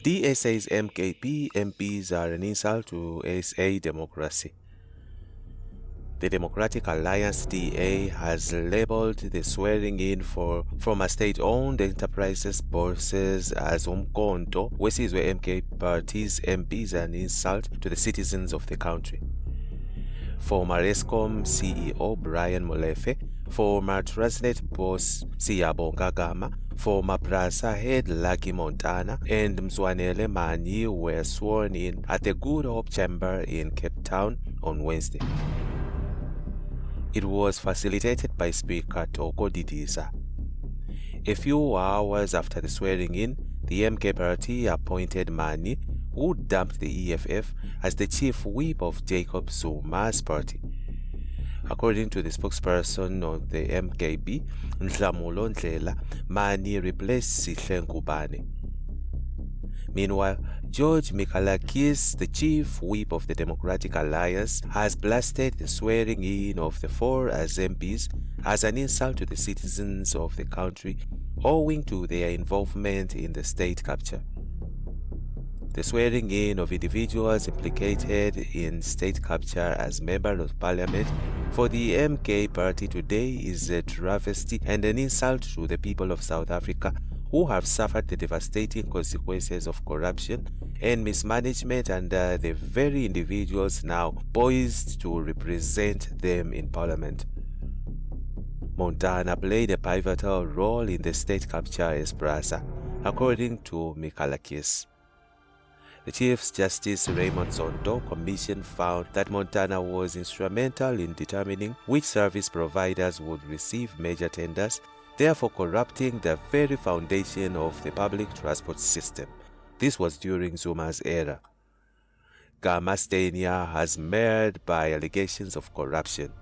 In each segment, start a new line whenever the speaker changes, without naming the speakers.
DA says MKP MPs are an insult to SA democracy. The Democratic Alliance DA has labeled the swearing in for former state-owned enterprises bosses as uMkhonto, weSizwe MK Party's MPs an insult to the citizens of the country. Former Eskom CEO Brian Molefe, former Transnet boss Siyabonga Gama, former Prasa head Lucky Montana, and Mzwanele Manyi were sworn in at the Good Hope Chamber in Cape Town on Wednesday. It was facilitated by Speaker Thoko Didiza. A few hours after the swearing-in, the MK Party appointed Manyi, who dumped the EFF, as the chief whip of Jacob Zuma's party. According to the spokesperson of the MKP, Nhlamulo Ndhlela, Manyi replaced Sihle Ngubane. Meanwhile, George Michalakis, the chief whip of the Democratic Alliance, has blasted the swearing-in of the four as MPs as an insult to the citizens of the country owing to their involvement in the state capture. The swearing-in of individuals implicated in state capture as members of parliament for the MK Party today is a travesty and an insult to the people of South Africa who have suffered the devastating consequences of corruption and mismanagement under the very individuals now poised to represent them in parliament. Montana played a pivotal role in the state capture as Prasa, according to Michalakis. The Chief Justice Raymond Zondo Commission found that Montana was instrumental in determining which service providers would receive major tenders, therefore corrupting the very foundation of the public transport system. This was during Zuma's era. Gama's tenure has marred by allegations of corruption.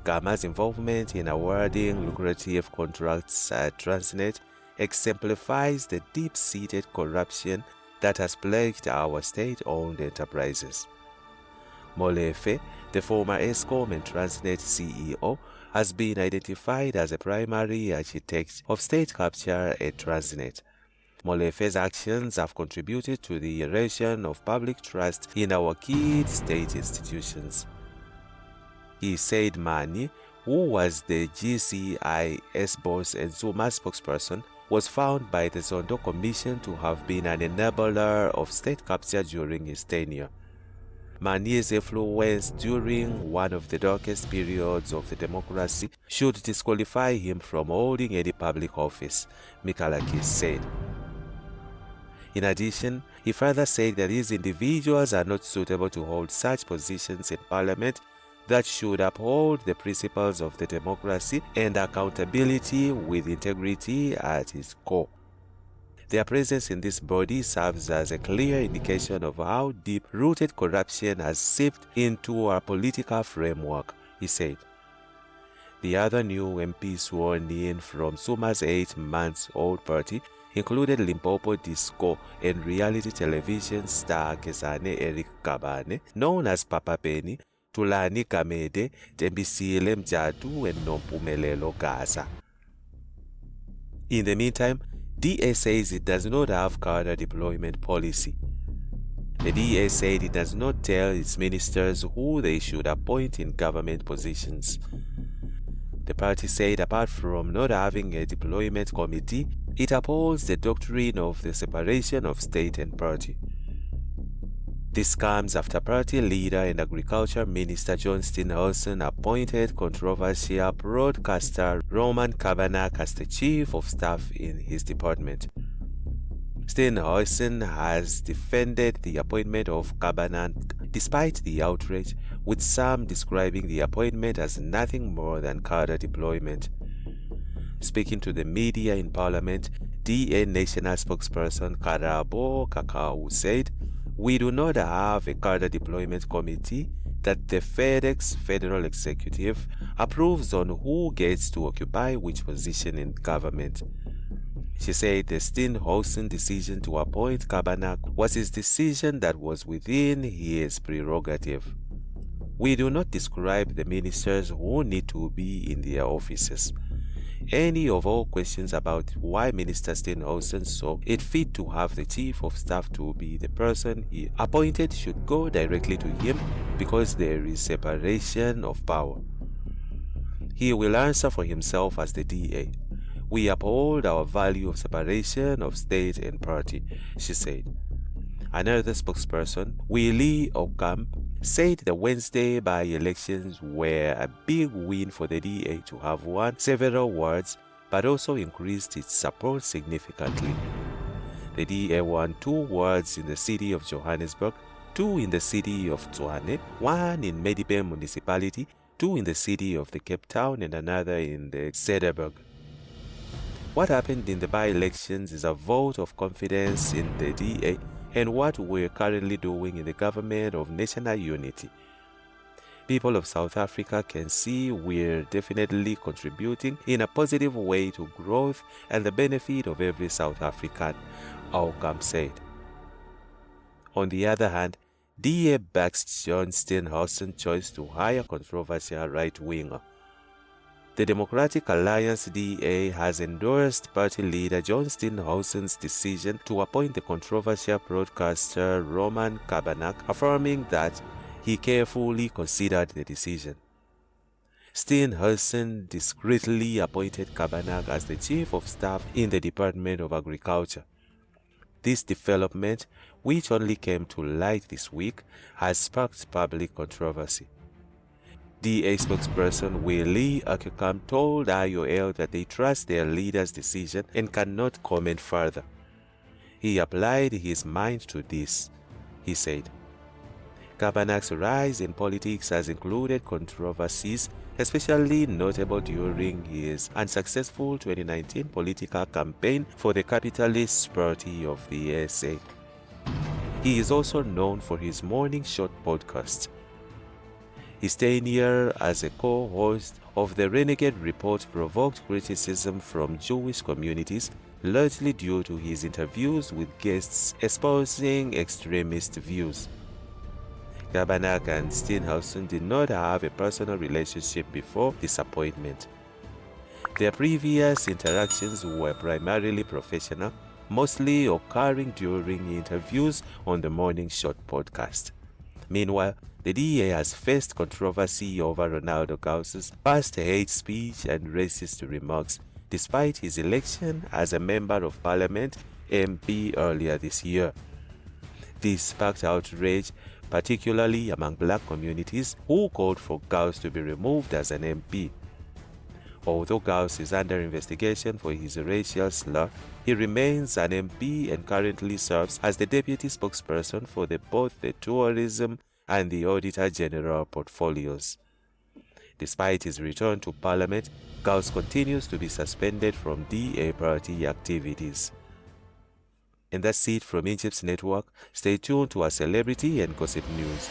Gama's involvement in awarding lucrative contracts at Transnet exemplifies the deep-seated corruption that has plagued our state-owned enterprises. Molefe, the former Eskom and Transnet CEO, has been identified as a primary architect of state capture at Transnet. Molefe's actions have contributed to the erosion of public trust in our key state institutions. He said Manyi, who was the GCIS boss and Zuma spokesperson, was found by the Zondo Commission to have been an enabler of state capture during his tenure. Manyi's influence during one of the darkest periods of the democracy should disqualify him from holding any public office, Michalakis said. In addition, he further said that these individuals are not suitable to hold such positions in parliament that should uphold the principles of the democracy and accountability with integrity at its core. Their presence in this body serves as a clear indication of how deep-rooted corruption has seeped into our political framework, he said. The other new MPs sworn in from Zuma's 8-month-old party included Limpopo disco and reality television star Kesane Eric Kabane, known as Papa Penny, Tulani Kamede, Tembisile Mjatu, and Nompumelelo Gaza. In the meantime, DA says it does not have cadre deployment policy. The DA said it does not tell its ministers who they should appoint in government positions. The party said apart from not having a deployment committee, it upholds the doctrine of the separation of state and party. This comes after party leader and agriculture minister John Steenhuisen appointed controversial broadcaster Roman Kabanak as the chief of staff in his department. Steenhuisen has defended the appointment of Kabanak despite the outrage, with some describing the appointment as nothing more than cadre deployment. Speaking to the media in Parliament, DA National spokesperson Karabo Kakau said, "We do not have a cadre deployment committee that the FedEx Federal Executive approves on who gets to occupy which position in government." She said the Steenhuisen decision to appoint Kabanak was his decision that was within his prerogative. "We do not describe the ministers who need to be in their offices. any of all questions about why Minister Steenhuisen saw it fit to have the Chief of Staff to be the person he appointed should go directly to him because there is separation of power. He will answer for himself as the DA. We uphold our value of separation of state and party, she said. Another spokesperson, Willie Ocamp, said the Wednesday by-elections were a big win for the DA to have won several wards, but also increased its support significantly. The DA won 2 wards in the city of Johannesburg, 2 in the city of Mzwanele, 1 in Medipe municipality, 2 in the city of the Cape Town, and another in the Cederberg. What happened in the by-elections is a vote of confidence in the DA and what we're currently doing in the government of national unity. People of South Africa can see we're definitely contributing in a positive way to growth and the benefit of every South African, Ocamp said. On the other hand, DA backs John Steenhuisen's choice to hire controversial right-winger. The Democratic Alliance DA has endorsed party leader John Steenhuisen's decision to appoint the controversial broadcaster Roman Kabanak, affirming that he carefully considered the decision. Steenhuisen discreetly appointed Kabanak as the Chief of Staff in the Department of Agriculture. This development, which only came to light this week, has sparked public controversy. DA spokesperson Willie Ocamp told IOL that they trust their leader's decision and cannot comment further. He applied his mind to this, he said. Kabanak's rise in politics has included controversies, especially notable during his unsuccessful 2019 political campaign for the Capitalist Party of the SA. He is also known for his morning short podcast. His tenure as a co-host of the Renegade Report provoked criticism from Jewish communities, largely due to his interviews with guests espousing extremist views. Kabanak and Steenhuisen did not have a personal relationship before this appointment. Their previous interactions were primarily professional, mostly occurring during interviews on the Morning Short podcast. Meanwhile, the DA has faced controversy over Ronaldo Gaus's past hate speech and racist remarks, despite his election as a Member of Parliament MP earlier this year. This sparked outrage, particularly among black communities who called for Gauss to be removed as an MP. Although Gauss is under investigation for his racial slur, he remains an MP and currently serves as the deputy spokesperson for both the tourism and the Auditor General portfolios. Despite his return to Parliament, Gauss continues to be suspended from DA party activities. And that's it from Egypt's network. Stay tuned to our celebrity and gossip news.